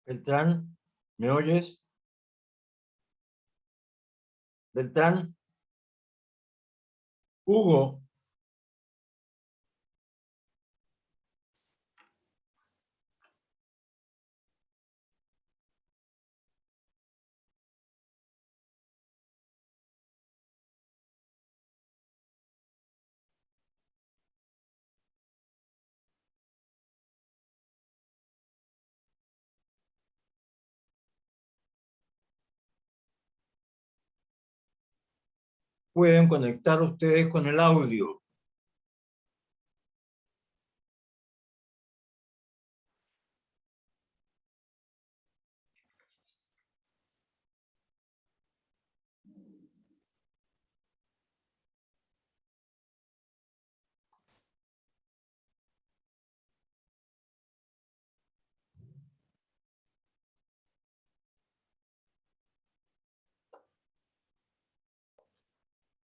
Beltrán, ¿me oyes? Beltrán, Hugo. Pueden conectar ustedes con el audio.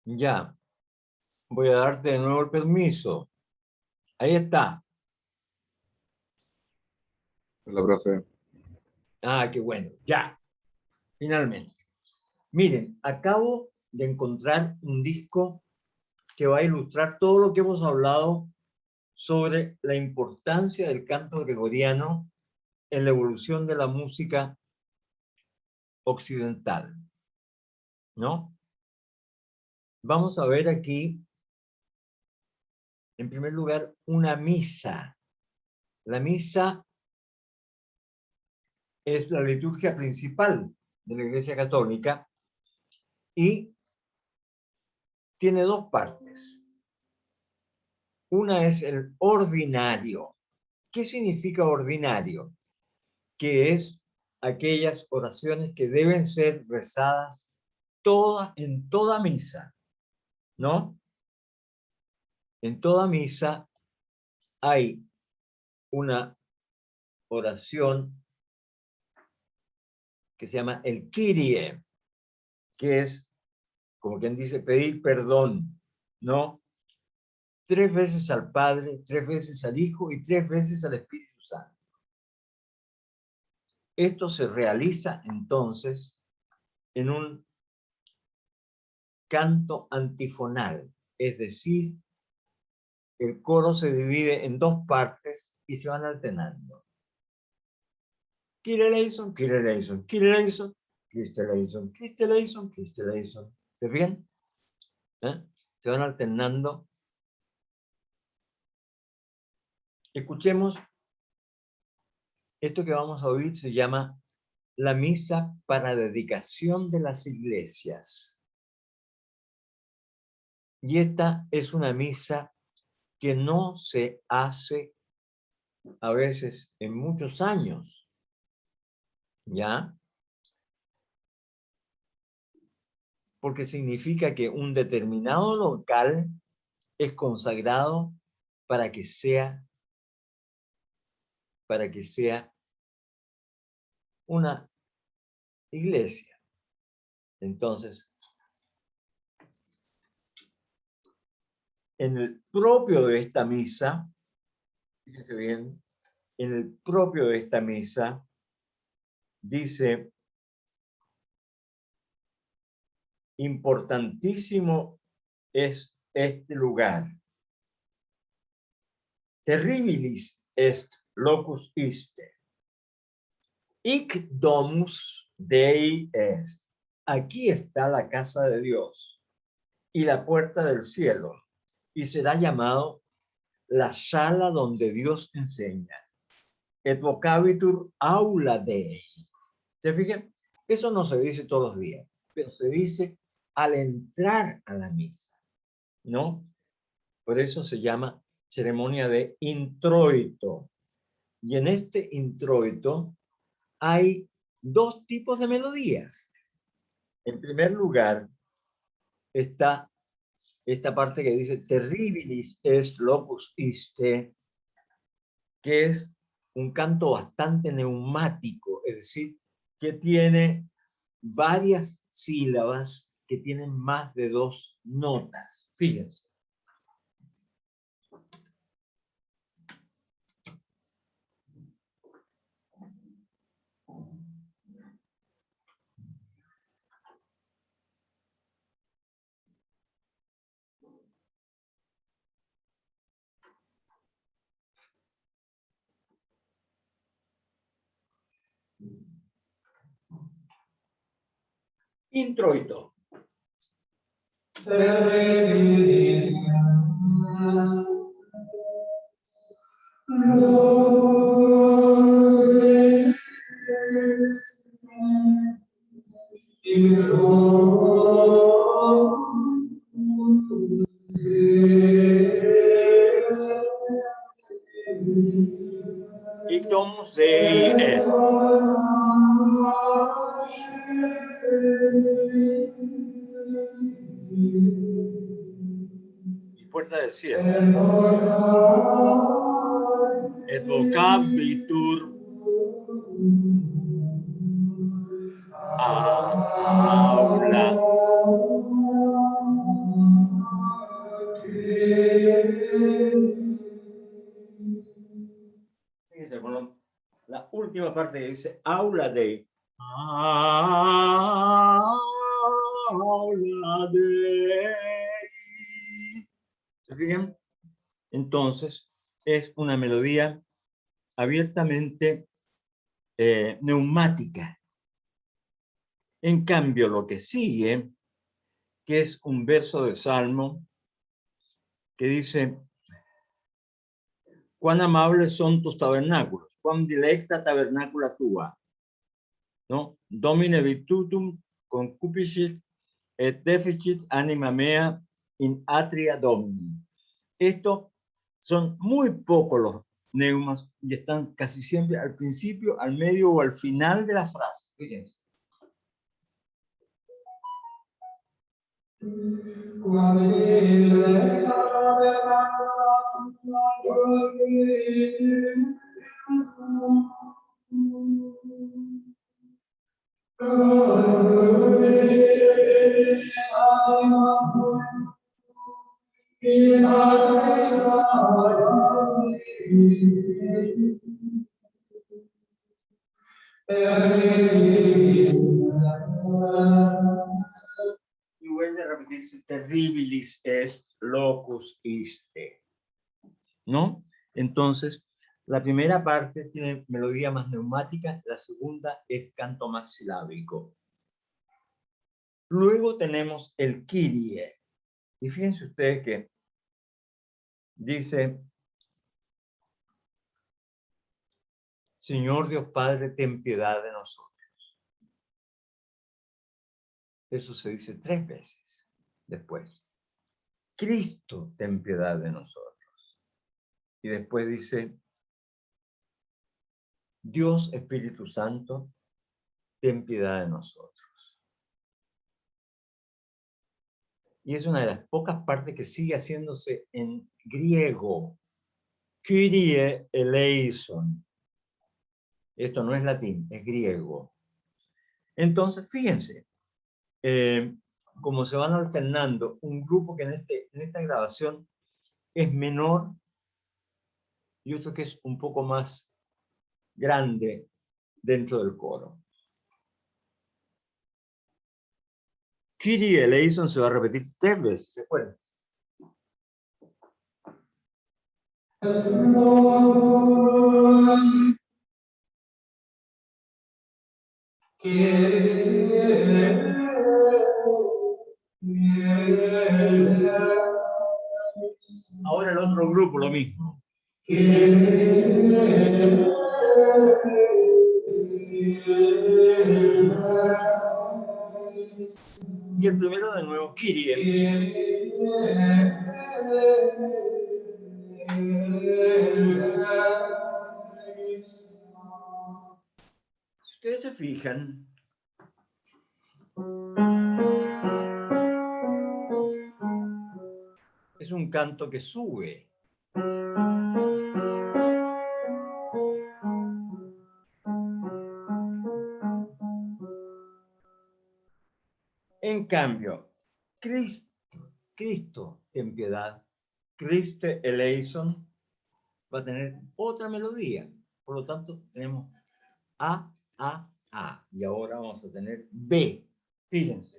Ya, voy a darte de nuevo el permiso. Ahí está. Hola, profe. Ah, qué bueno. Ya, finalmente. Miren, acabo de encontrar un disco que va a ilustrar todo lo que hemos hablado sobre la importancia del canto gregoriano en la evolución de la música occidental, ¿no? Vamos a ver aquí, en primer lugar, una misa. La misa es la liturgia principal de la Iglesia Católica y tiene dos partes. Una es el ordinario. ¿Qué significa ordinario? Que es aquellas oraciones que deben ser rezadas en toda misa, ¿no? En toda misa hay una oración que se llama el Kyrie, que es, como quien dice, pedir perdón, ¿no? 3 veces al Padre, 3 veces al Hijo y 3 veces al Espíritu Santo. Esto se realiza entonces en un canto antifonal, es decir, el coro se divide en 2 partes y se van alternando. Kyrie eleison, Kyrie eleison, Kyrie eleison, Christe eleison, Christe eleison, Christe eleison. ¿Te fijan? Se van alternando. Escuchemos, esto que vamos a oír se llama la misa para dedicación de las iglesias. Y esta es una misa que no se hace a veces en muchos años, ¿ya? Porque significa que un determinado local es consagrado para que sea una iglesia. Entonces, en el propio de esta misa, fíjense bien, en el propio de esta misa dice, importantísimo es este lugar. Terribilis est locus iste. Hic domus Dei est. Aquí está la casa de Dios y la puerta del cielo, y será llamado la sala donde Dios enseña. Et vocabitur aula Dei. ¿Se fijan? Eso no se dice todos los días, pero se dice al entrar a la misa, ¿no? Por eso se llama ceremonia de introito. Y en este introito hay 2 tipos de melodías. En primer lugar, está esta parte que dice terribilis est locus iste, que es un canto bastante neumático, es decir, que tiene varias sílabas que tienen más de 2 notas. Fíjense. Introito. Hic domus Dei est. Y puerta del cielo. Et vocabitur aula. Fíjense, bueno, la última parte que dice aula Dei. Aula Dei. ¿Se fijan? Entonces, es una melodía abiertamente neumática. En cambio, lo que sigue, que es un verso del Salmo, que dice, cuán amables son tus tabernáculos, cuán dilecta tabernácula tua, ¿no? Domine virtutum concupiscit et deficit anima mea in atria domini. Estos son muy pocos los neumas y están casi siempre al principio, al medio o al final de la frase. Fíjense. Y vuelve a repetirse, terribilis est locus iste, ¿no? Entonces, la primera parte tiene melodía más neumática, la segunda es canto más silábico. Luego tenemos el Kyrie. Y fíjense ustedes que dice, Señor Dios Padre, ten piedad de nosotros. Eso se dice 3 veces después. Cristo, ten piedad de nosotros. Y después dice, Dios Espíritu Santo, ten piedad de nosotros. Y es una de las pocas partes que sigue haciéndose en griego. Kyrie eleison. Esto no es latín, es griego. Entonces, fíjense, como se van alternando, un grupo que en esta grabación es menor y otro que es un poco más grande dentro del coro. Kyrie eleison se va a repetir 3 veces, ¿se acuerdan? Ahora el otro grupo lo mismo. Y el primero de nuevo, Kyrie. Si ustedes se fijan, es un canto que sube. En cambio, Cristo en piedad, Cristo eleison, va a tener otra melodía. Por lo tanto, tenemos A, A, A. Y ahora vamos a tener B. Fíjense.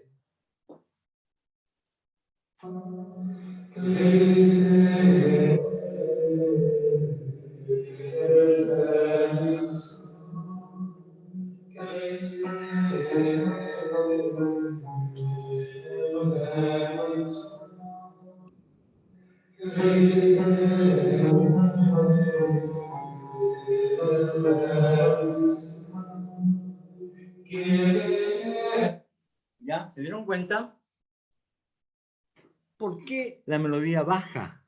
¿Ya? ¿Se dieron cuenta? ¿Por qué la melodía baja?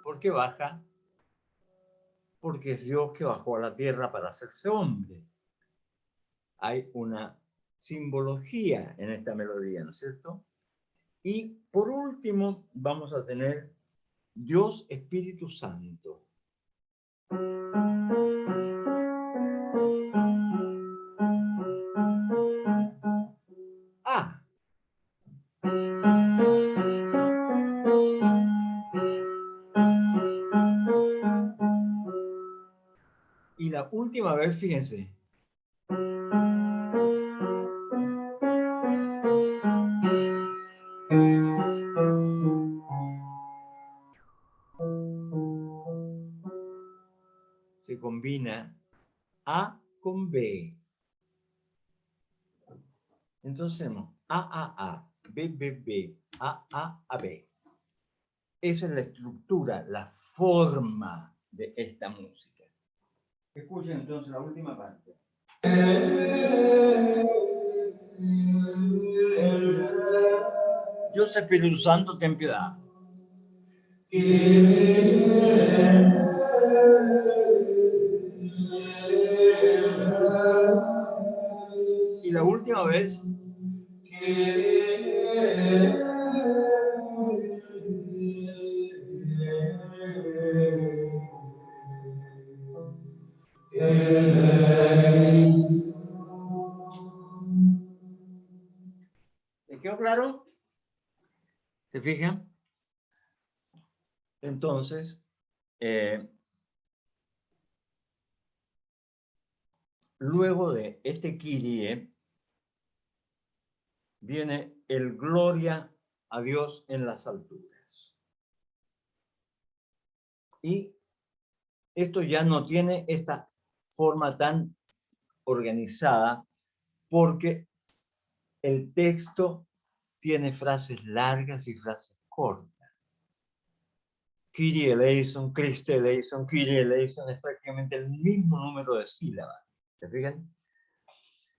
¿Por qué baja? Porque es Dios que bajó a la tierra para hacerse hombre. Hay una simbología en esta melodía, ¿no es cierto? Y por último vamos a tener Dios Espíritu Santo. Ah. Y la última vez, fíjense. Se combina A con B. Entonces tenemos A, B, A, B. Esa es la estructura, la forma de esta música. Escuchen entonces la última parte. Dios Espíritu Santo, ten piedad. Y la última vez. ¿Les quedó claro? ¿Se fijan? Entonces, luego de este Kyrie, viene el gloria a Dios en las alturas. Y esto ya no tiene esta forma tan organizada porque el texto tiene frases largas y frases cortas. Kyrie eleison, Christe eleison, Kyrie eleison es prácticamente el mismo número de sílabas. ¿Se fijan?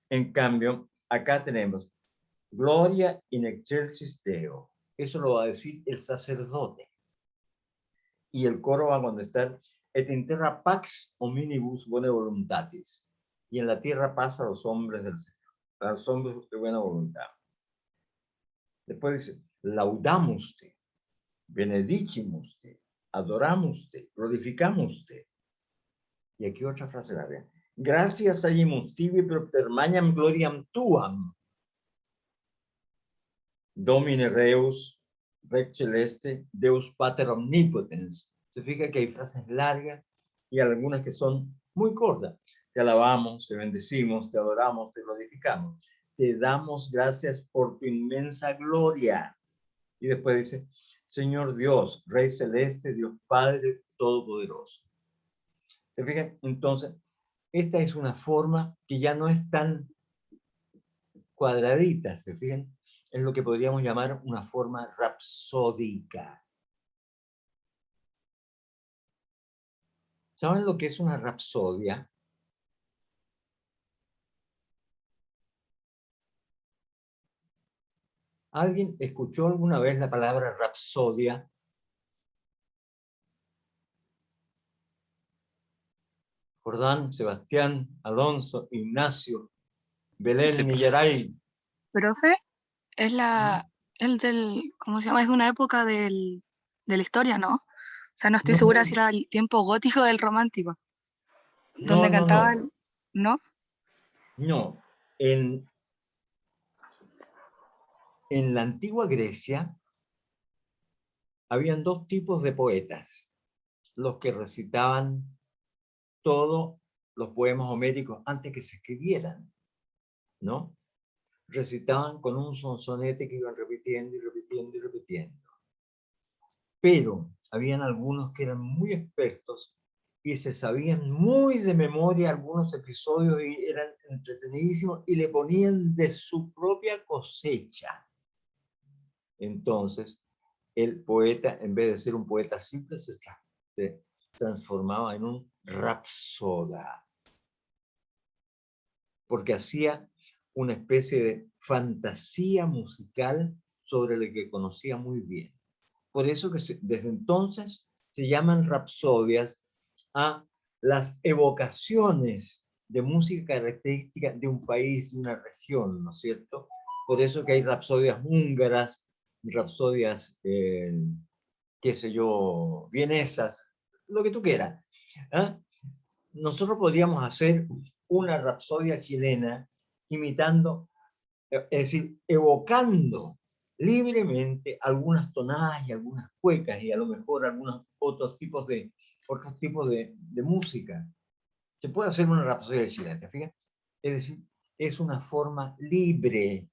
En cambio, acá tenemos Gloria in excelsis Deo. Eso lo va a decir el sacerdote. Y el coro va a contestar et in terra pax hominibus bone voluntatis. Y en la tierra paz a los hombres del Señor, a los hombres de buena voluntad. Después dice, laudamos te, benedicimus te, adoramos te, glorificamos te. Y aquí otra frase larga. Gracias agimus tibi per magnam gloriam tuam. Domine Reus, Rex Celeste, Deus Pater Omnipotens. Se fija que hay frases largas y algunas que son muy cortas. Te alabamos, te bendecimos, te adoramos, te glorificamos. Te damos gracias por tu inmensa gloria. Y después dice, Señor Dios, Rey Celeste, Dios Padre Todopoderoso. ¿Se fijan? Entonces, esta es una forma que ya no es tan cuadradita, ¿se fijan? Es lo que podríamos llamar una forma rapsódica. ¿Saben lo que es una rapsodia? ¿Alguien escuchó alguna vez la palabra rapsodia? Jordán, Sebastián, Alonso, Ignacio, Belén, Sí, pues. Millaray. Profe, es el del, ¿cómo se llama? Es de una época de la historia, ¿no? O sea, no estoy No, segura si era el tiempo gótico del romántico, donde no, cantaba no. ¿no? No, en la antigua Grecia habían dos tipos de poetas, los que recitaban todos los poemas homéricos antes que se escribieran, ¿no? Recitaban con un sonsonete que iban repitiendo y repitiendo y repitiendo. Pero habían algunos que eran muy expertos y se sabían muy de memoria algunos episodios y eran entretenidísimos y le ponían de su propia cosecha. Entonces, el poeta, en vez de ser un poeta simple, se transformaba en un rapsoda, porque hacía una especie de fantasía musical sobre lo que conocía muy bien. Por eso que desde entonces se llaman rapsodias a las evocaciones de música característica de un país, de una región, ¿no es cierto? Por eso que hay rapsodias húngaras, rapsodias, qué sé yo, vienesas, lo que tú quieras. ¿Ah? Nosotros podríamos hacer una rapsodia chilena imitando, es decir, evocando libremente algunas tonadas y algunas cuecas y a lo mejor algunos otros tipos de música. Se puede hacer una rapsodia chilena, fíjate. Es decir, es una forma libre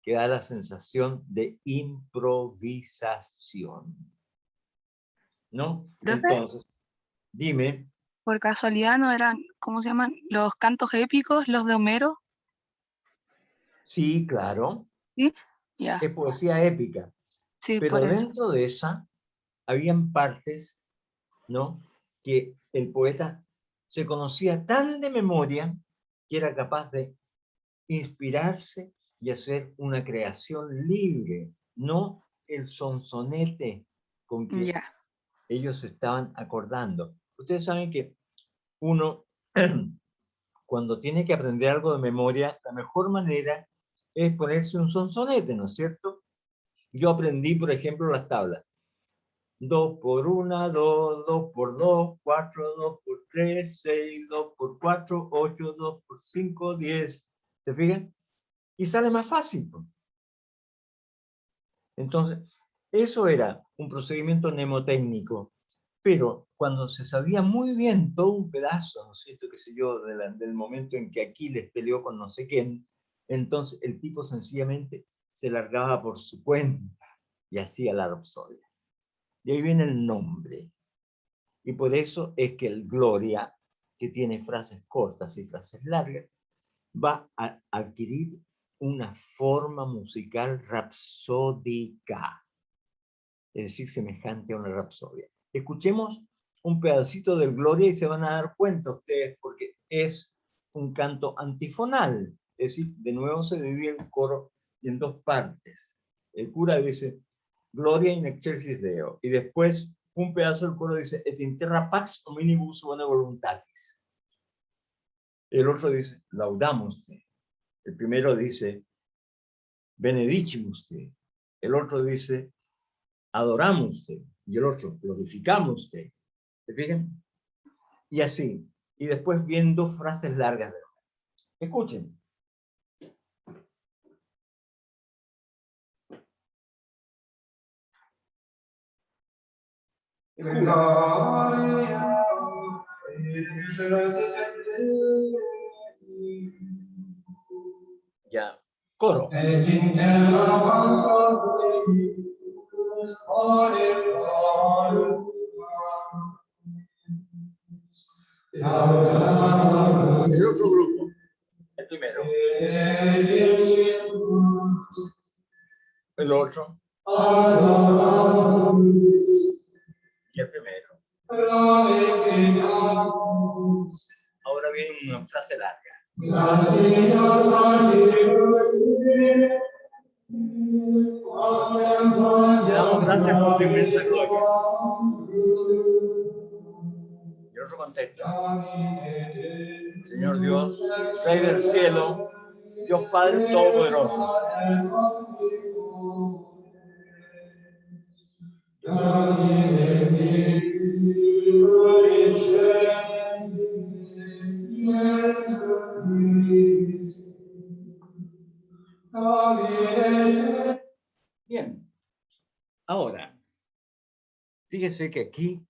que da la sensación de improvisación. ¿No? Entonces, Entonces, dime. por casualidad no eran, ¿cómo se llaman? Los cantos épicos, los de Homero, Sí, claro, ¿sí? Ya, es poesía épica, sí, por pero eso. dentro de esa habían partes, ¿no?, que el poeta se conocía tan de memoria que era capaz de inspirarse y hacer una creación libre, no el sonsonete con que Ya, ellos estaban acordando. Ustedes saben que uno, cuando tiene que aprender algo de memoria, la mejor manera es ponerse un sonsonete, ¿no es cierto? Yo aprendí, por ejemplo, las tablas. 2 por 1, 2, 2 por 2, 4, 2 por 3, 6, 2 por 4, 8, 2 por 5, 10. ¿Te fijan? Y sale más fácil. Entonces, eso era un procedimiento mnemotécnico. Pero cuando se sabía muy bien todo un pedazo, ¿no es cierto?, qué sé yo, del momento en que Aquiles peleó con no sé quién, entonces el tipo sencillamente se largaba por su cuenta y hacía la rapsodia. Y ahí viene el nombre. Y por eso es que el Gloria, que tiene frases cortas y frases largas, va a adquirir una forma musical rapsódica, es decir, semejante a una rapsodia. Escuchemos un pedacito del Gloria y se van a dar cuenta ustedes, porque es un canto antifonal, es decir, de nuevo se divide el coro en dos partes. El cura dice, Gloria in excelsis Deo, y después un pedazo del coro dice, et in terra pax hominibus bona voluntatis. El otro dice, laudamos te. El primero dice, benedicimus te. El otro dice, adoramos te. Y el otro, glorificamos te. ¿Se fijan? Y así. Y después vienen dos frases largas. Escuchen. Ya. Coro. El otro grupo. El primero. El otro. Y el primero. Ahora viene una frase larga. Le damos gracias por tu inmensa gloria. Y el otro contesta. Señor Dios, Rey del cielo, Dios Padre Todopoderoso. Bien, ahora, fíjese que aquí,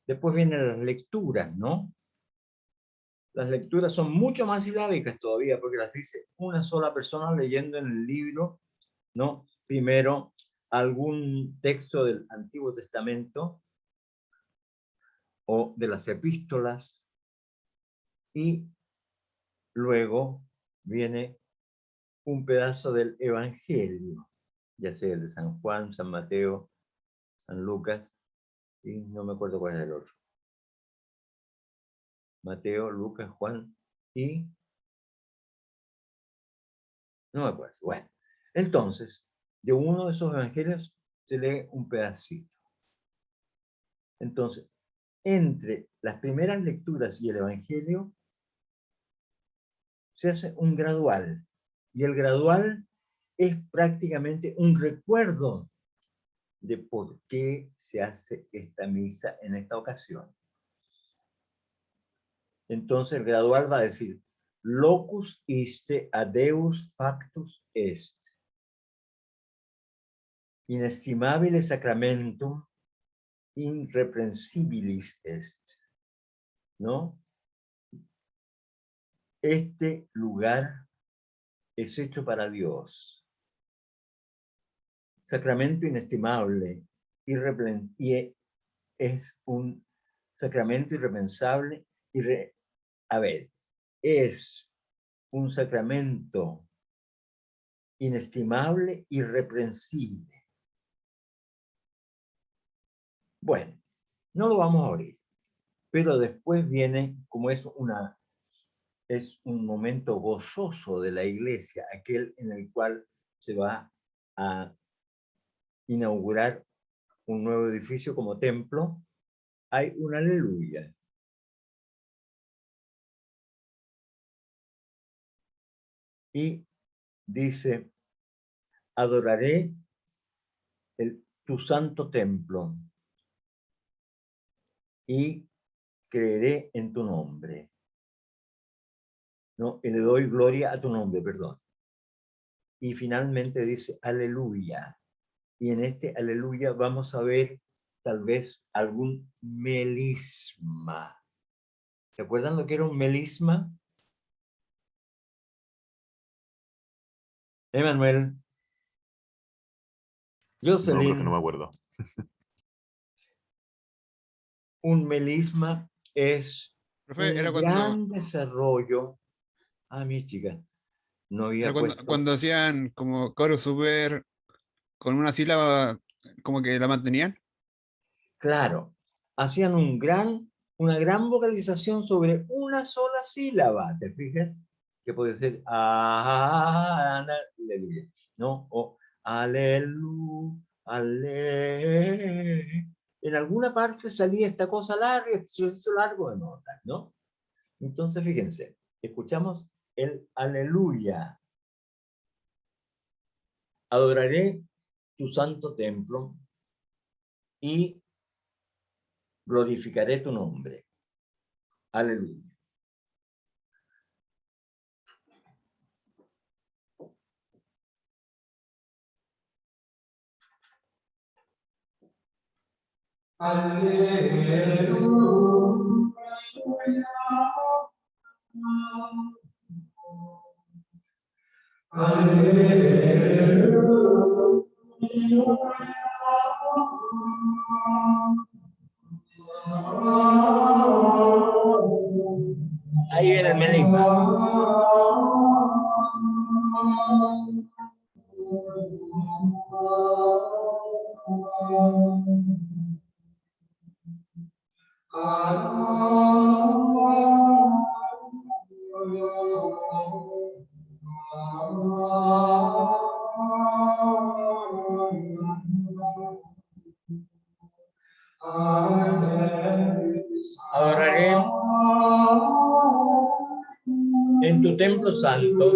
después vienen las lecturas, ¿no? Las lecturas son mucho más silábicas todavía, porque las dice una sola persona leyendo en el libro, ¿no? Primero algún texto del Antiguo Testamento o de las epístolas, y luego viene un pedazo del Evangelio, ya sea el de San Juan, San Mateo, San Lucas, y no me acuerdo cuál es el otro. Mateo, Lucas, Juan y... no me acuerdo. Bueno, entonces, de uno de esos evangelios se lee un pedacito. Entonces, entre las primeras lecturas y el evangelio, se hace un gradual. Y el gradual es prácticamente un recuerdo de por qué se hace esta misa en esta ocasión. Entonces el gradual va a decir, locus iste a Deus factus est, inestimabile sacramentum irreprensibilis est, ¿no? Este lugar es hecho para Dios. Sacramento inestimable, y es un sacramento irrepensable, a ver, es un sacramento inestimable, irreprensible. Bueno, no lo vamos a oír, pero después viene, como es un momento gozoso de la iglesia, aquel en el cual se va a inaugurar un nuevo edificio como templo, hay un aleluya. Y dice, adoraré tu santo templo y creeré en tu nombre. ¿No? Y le doy gloria a tu nombre, perdón. Y finalmente dice, aleluya. Y en este aleluya vamos a ver tal vez algún melisma. ¿Se acuerdan lo que era un melisma? Emanuel. No, profe, no Jocelyn. me acuerdo. Un melisma es Profe, era un gran desarrollo. Ah, mi chica, no había puesto. cuando hacían como coro súper con una sílaba, como que la mantenían. Claro, hacían una gran vocalización sobre una sola sílaba, ¿te fijas? Que puede ser aleluya, ¿no? O aleluya, ale. En alguna parte salía esta cosa larga, este largo de notas, ¿no? Entonces, fíjense, escuchamos el aleluya. Adoraré tu santo templo y glorificaré tu nombre. Aleluya. Ahí viene el melisma. Adoraré en tu templo santo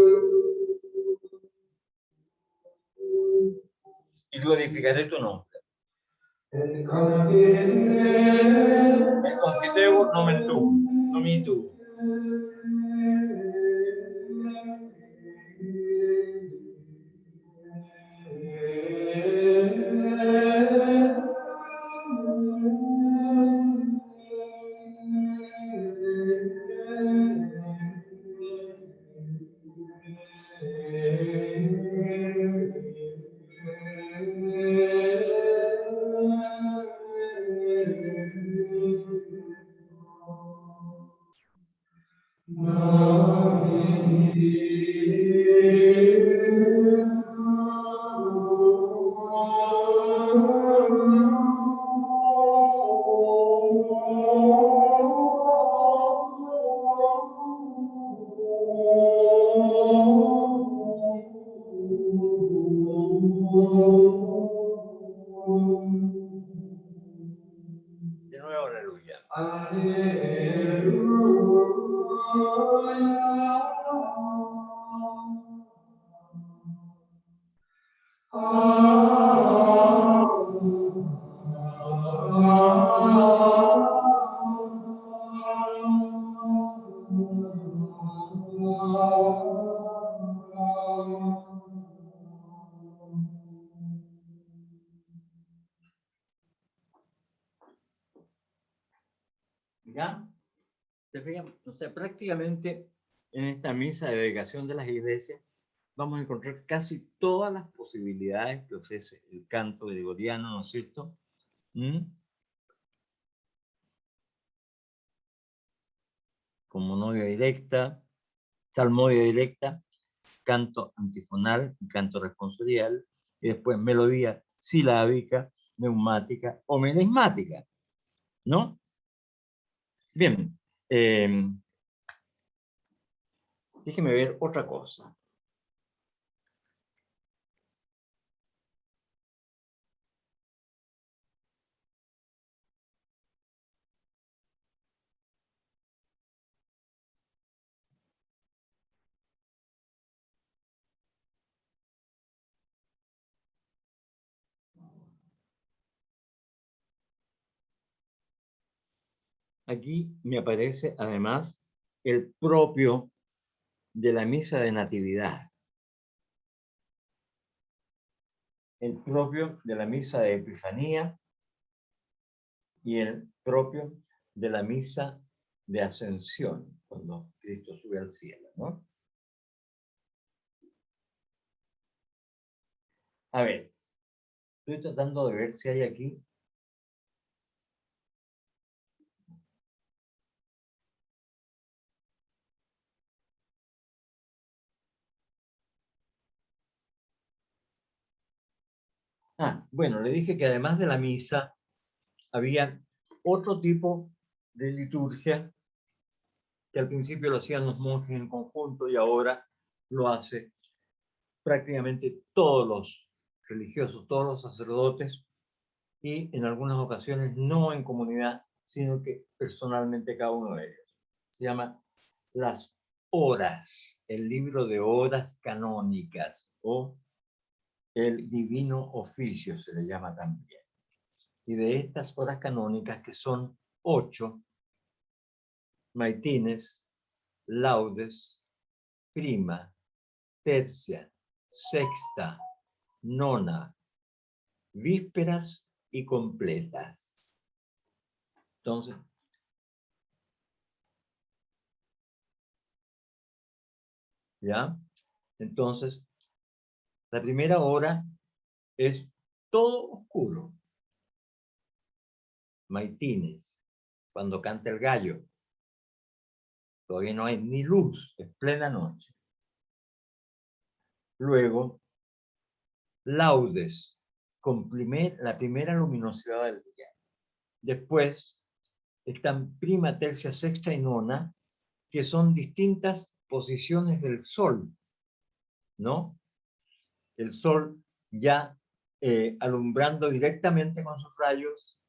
y glorificaré tu nombre. El confiteo no me tú. De nuevo, aleluya. ¿Ya? ¿Se fijan? O sea, prácticamente en esta misa de dedicación de las iglesias vamos a encontrar casi todas las posibilidades que ofrece el canto gregoriano, ¿no es cierto? Como novia directa, salmodia directa, canto antifonal y canto responsorial, y después melodía silábica, neumática o melismática, ¿no? Bien, déjeme ver otra cosa. Aquí me aparece además el propio de la misa de natividad, el propio de la misa de Epifanía y el propio de la misa de Ascensión, cuando Cristo sube al cielo, ¿no? A ver, estoy tratando de ver si hay aquí. Bueno, le dije que además de la misa había otro tipo de liturgia que al principio lo hacían los monjes en conjunto y ahora lo hace prácticamente todos los religiosos, todos los sacerdotes, y en algunas ocasiones no en comunidad, sino que personalmente cada uno de ellos. Se llama las horas, el libro de horas canónicas o el divino oficio se le llama también. Y de estas horas canónicas, que son 8, maitines, laudes, prima, tercia, sexta, nona, vísperas y completas. Entonces, ¿ya? Entonces, la primera hora es todo oscuro. Maitines, cuando canta el gallo. Todavía no hay ni luz, es plena noche. Luego, laudes, con la primera luminosidad del día. Después están prima, tercia, sexta y nona, que son distintas posiciones del sol, ¿no? El sol ya alumbrando directamente con sus rayos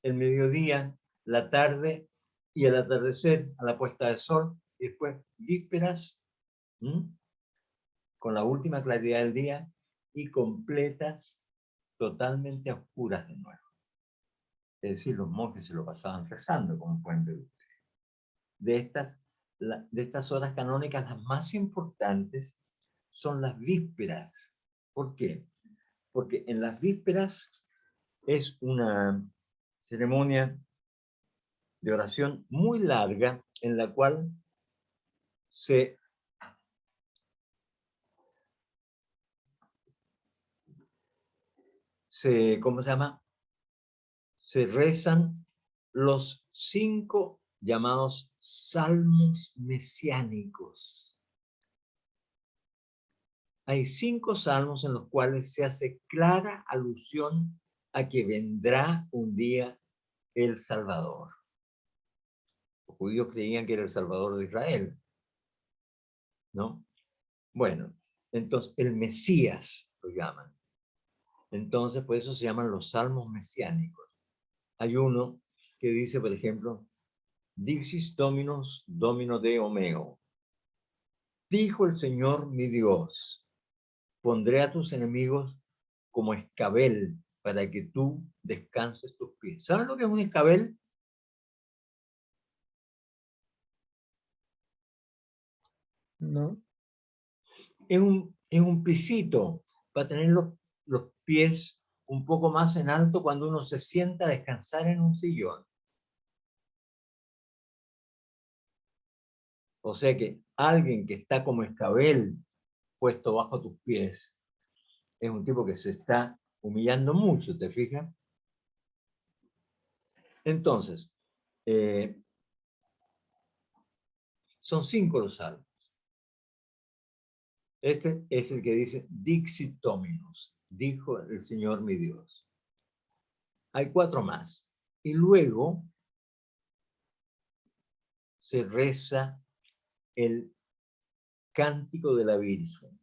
el mediodía, la tarde y el atardecer a la puesta del sol, y después vísperas, con la última claridad del día, y completas, totalmente oscuras de nuevo. Es decir, los monjes se lo pasaban rezando, como pueden ver ustedes. De estas horas canónicas, las más importantes son las vísperas. ¿Por qué? Porque en las vísperas es una ceremonia de oración muy larga en la cual ¿cómo se llama? Se rezan los 5 llamados salmos mesiánicos. Hay 5 salmos en los cuales se hace clara alusión a que vendrá un día el Salvador. Los judíos creían que era el Salvador de Israel, ¿no? Bueno, entonces el Mesías lo llaman. Entonces, por eso se llaman los salmos mesiánicos. Hay uno que dice, por ejemplo, Dixis Dominus, Domino Deo meo. Dijo el Señor mi Dios, pondré a tus enemigos como escabel para que tú descanses tus pies. ¿Sabes lo que es un escabel? ¿No? Es un pisito para tener los pies un poco más en alto cuando uno se sienta a descansar en un sillón. O sea que alguien que está como escabel puesto bajo tus pies es un tipo que se está humillando mucho, ¿te fijas? Entonces, son 5 los salmos. Este es el que dice, Dixit Dominus, dijo el Señor mi Dios. Hay 4 más. Y luego se reza el cántico de la Virgen.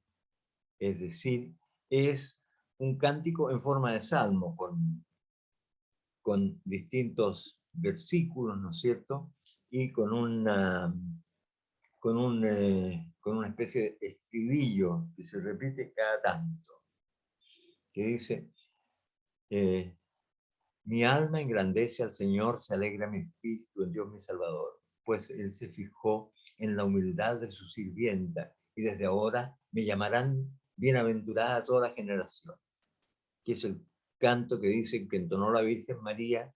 Es decir, es un cántico en forma de salmo, con distintos versículos, ¿no es cierto? Y con una especie de estribillo que se repite cada tanto, que dice, mi alma engrandece al Señor, se alegra mi espíritu en Dios mi Salvador, pues Él se fijó en la humildad de su sirvienta, y desde ahora me llamarán bienaventurada a todas las generaciones, que es el canto que dice que entonó la Virgen María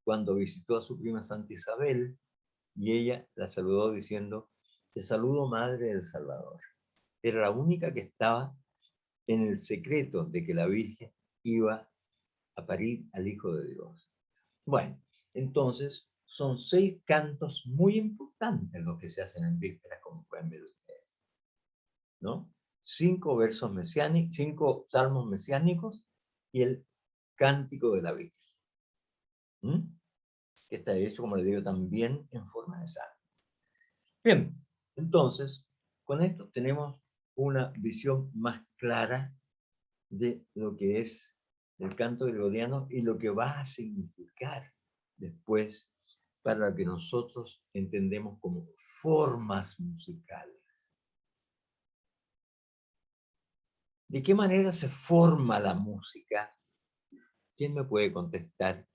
cuando visitó a su prima Santa Isabel, y ella la saludó diciendo, te saludo Madre del Salvador. Era la única que estaba en el secreto de que la Virgen iba a parir al Hijo de Dios. Bueno, entonces son 6 cantos muy importantes los que se hacen en vísperas, como pueden ver ustedes, ¿no? 5 versos mesiánicos, 5 salmos mesiánicos y el cántico de la Virgen, que está hecho, como les digo, también en forma de salmo. Bien, entonces, con esto tenemos una visión más clara de lo que es el canto gregoriano y lo que va a significar después para lo que nosotros entendemos como formas musicales. ¿De qué manera se forma la música? ¿Quién me puede contestar?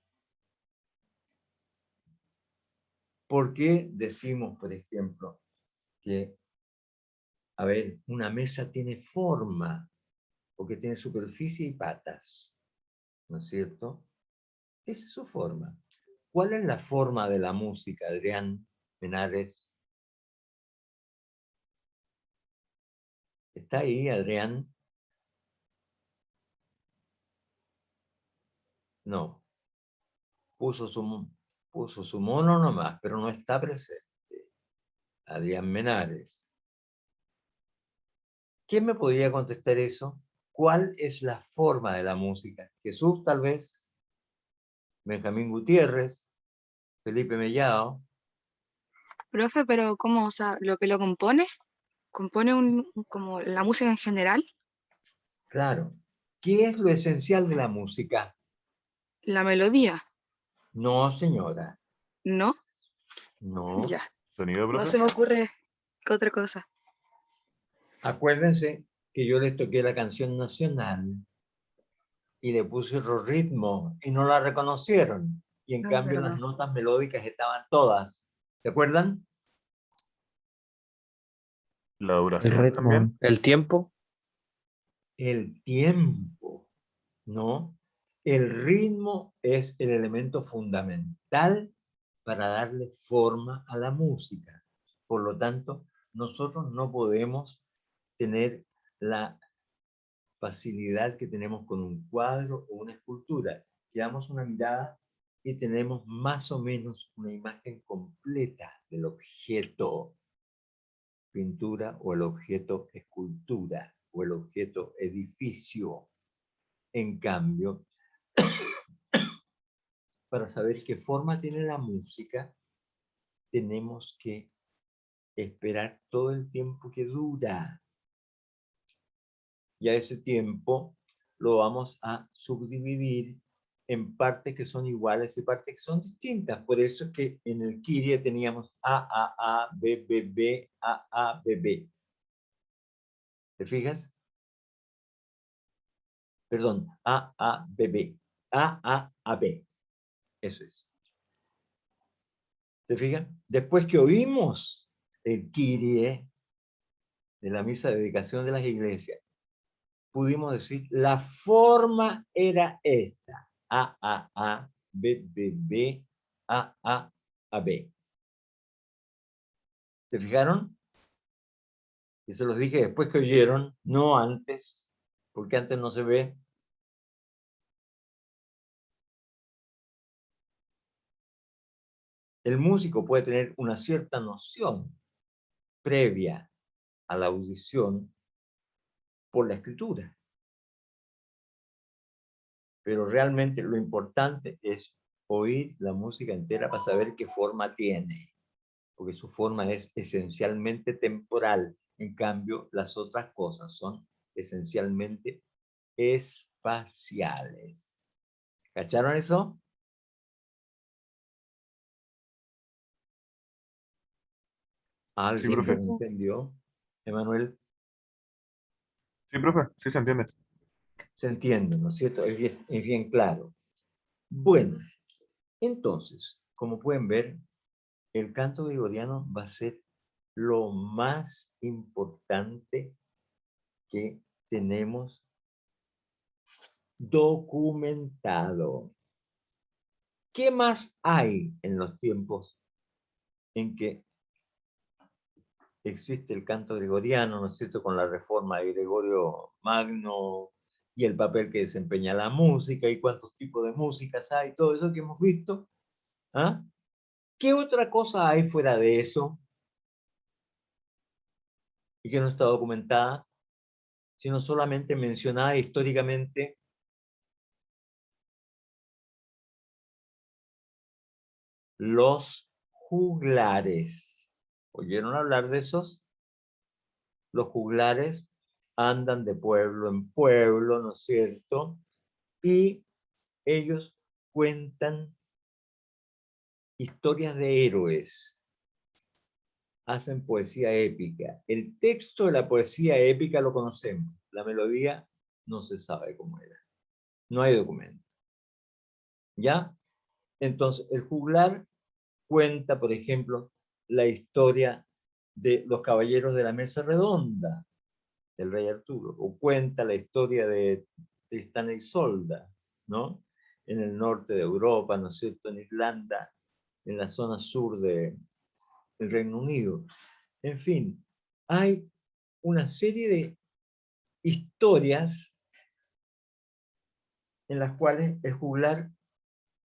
¿Por qué decimos, por ejemplo, que, a ver, una mesa tiene forma? Porque tiene superficie y patas, ¿no es cierto? Esa es su forma. ¿Cuál es la forma de la música, Adrián Menares? ¿Está ahí, Adrián? No. Puso su mono nomás, pero no está presente. Adrián Menares. ¿Quién me podría contestar eso? ¿Cuál es la forma de la música? Jesús, tal vez. Benjamín Gutiérrez. Felipe Mellado. Profe, pero ¿cómo? O sea, lo que lo compone como la música en general, Claro. ¿Qué es lo esencial de la música? la melodía, No, señora. ¿no? No. Ya, ¿Sonido, no profe? se me ocurre qué otra cosa. Acuérdense que yo les toqué la canción nacional y le puse otro ritmo y no la reconocieron. Y en No, es cambio verdad. las notas melódicas estaban todas. ¿Se acuerdan? La El duración ritmo, también. el tiempo. El tiempo, ¿no? El ritmo es el elemento fundamental para darle forma a la música. Por lo tanto, nosotros no podemos tener la facilidad que tenemos con un cuadro o una escultura. Que damos una mirada y tenemos más o menos una imagen completa del objeto pintura o el objeto escultura o el objeto edificio. En cambio, para saber qué forma tiene la música, tenemos que esperar todo el tiempo que dura. Y a ese tiempo lo vamos a subdividir en partes que son iguales y partes que son distintas. Por eso es que en el Kyrie teníamos A, B, B, B, A, B, B. ¿Te fijas? Perdón, A, B, B. A, B. Eso es. ¿Se fijan? Después que oímos el Kyrie de la misa de dedicación de las iglesias, pudimos decir, la forma era esta. A, B, B, B, A, B. ¿Se fijaron? Y se los dije después que oyeron, no antes, porque antes no se ve. El músico puede tener una cierta noción previa a la audición por la escritura. Pero realmente lo importante es oír la música entera para saber qué forma tiene, porque su forma es esencialmente temporal. En cambio, las otras cosas son esencialmente espaciales. ¿Cacharon eso? Sí, ¿Alguien profe. lo entendió? Emanuel, Sí, profe. Sí se entiende. se entiende, ¿no es cierto? Es bien claro. Bueno, entonces, como pueden ver, el canto gregoriano va a ser lo más importante que tenemos documentado. ¿Qué más hay en los tiempos en que existe el canto gregoriano, ¿no es cierto?, con la reforma de Gregorio Magno y el papel que desempeña la música y cuántos tipos de músicas hay, todo eso que hemos visto? ¿Ah? ¿Qué otra cosa hay fuera de eso y que no está documentada, sino solamente mencionada históricamente? Los juglares. ¿Oyeron hablar de esos? Los juglares andan de pueblo en pueblo, ¿no es cierto? Y ellos cuentan historias de héroes, hacen poesía épica. El texto de la poesía épica lo conocemos, la melodía no se sabe cómo era, no hay documento. ¿Ya? Entonces, el juglar cuenta, por ejemplo, la historia de los caballeros de la mesa redonda, del rey Arturo, o cuenta la historia de Tristán e Isolda, ¿no? En el norte de Europa, ¿no es cierto?, en Irlanda, en la zona sur del Reino Unido. En fin, hay una serie de historias en las cuales el juglar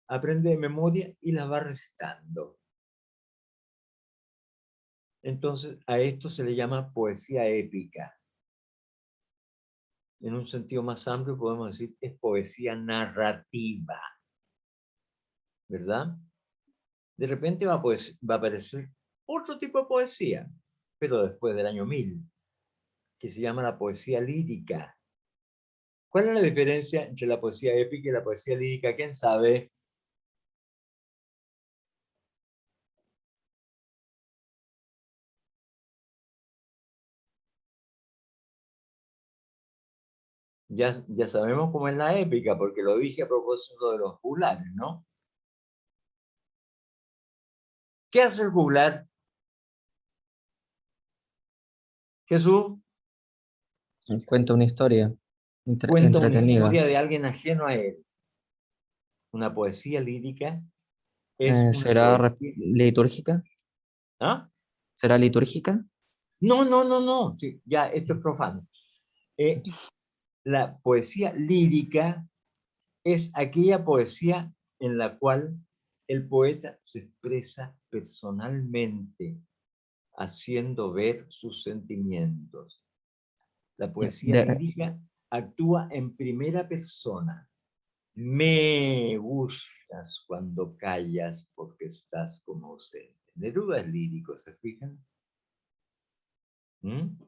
aprende de memoria y las va recitando. Entonces, a esto se le llama poesía épica. En un sentido más amplio podemos decir que es poesía narrativa, ¿verdad? De repente va a aparecer otro tipo de poesía, pero después del año 1000, que se llama la poesía lírica. ¿Cuál es la diferencia entre la poesía épica y la poesía lírica? ¿Quién sabe? Ya sabemos cómo es la épica, porque lo dije a propósito de los juglares, ¿no? ¿Qué hace el juglar? Jesús Cuenta una historia cuenta una entretenida. historia de alguien ajeno a él. Una poesía lírica es una ¿Será poesía. litúrgica? ¿Ah? ¿Será litúrgica? No. Sí, ya, esto es profano. La poesía lírica es aquella poesía en la cual el poeta se expresa personalmente, haciendo ver sus sentimientos. La poesía lírica actúa en primera persona. Me gustas cuando callas porque estás como ausente. Neruda es lírico, ¿se fijan? ¿Mm?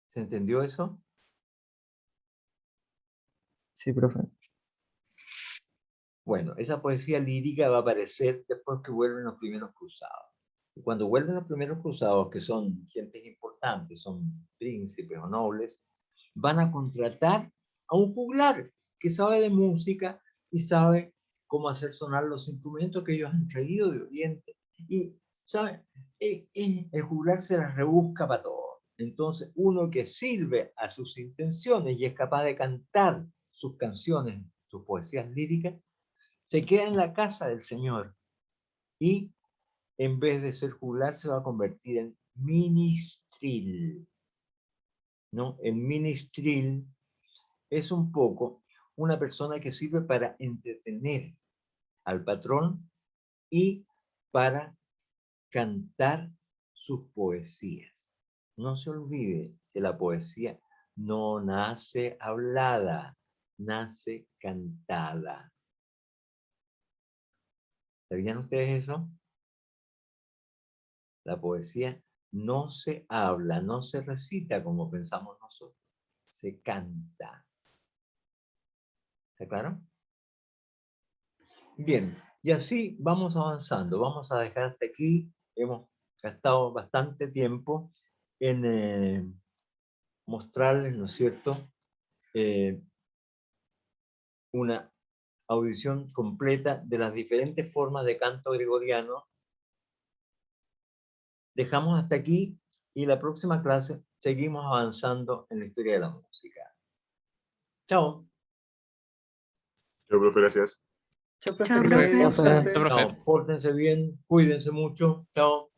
¿Se entendió eso? Sí, profe. Bueno, esa poesía lírica va a aparecer después que vuelven los primeros cruzados. Y cuando vuelven los primeros cruzados, que son gentes importantes, son príncipes o nobles, van a contratar a un juglar que sabe de música y sabe cómo hacer sonar los instrumentos que ellos han traído de Oriente. Y, ¿saben? El juglar se las rebusca para todo. Entonces, uno que sirve a sus intenciones y es capaz de cantar sus canciones, sus poesías líricas, se queda en la casa del Señor y en vez de ser juglar se va a convertir en ministril. ¿No? El ministril es un poco una persona que sirve para entretener al patrón y para cantar sus poesías. No se olvide que la poesía no nace hablada, nace cantada. ¿Sabían ustedes eso? La poesía no se habla, no se recita como pensamos nosotros, se canta. ¿Está claro? Bien, y así vamos avanzando. Vamos a dejar hasta aquí. Hemos gastado bastante tiempo en mostrarles, ¿no es cierto?, una audición completa de las diferentes formas de canto gregoriano. Dejamos hasta aquí y la próxima clase seguimos avanzando en la historia de la música. Chao. Yo, profe, gracias. Chao, profe, Chao, que le profe. vaya bien, Profe. suerte. Profe. Chao. Pórtense bien, cuídense mucho. Chao.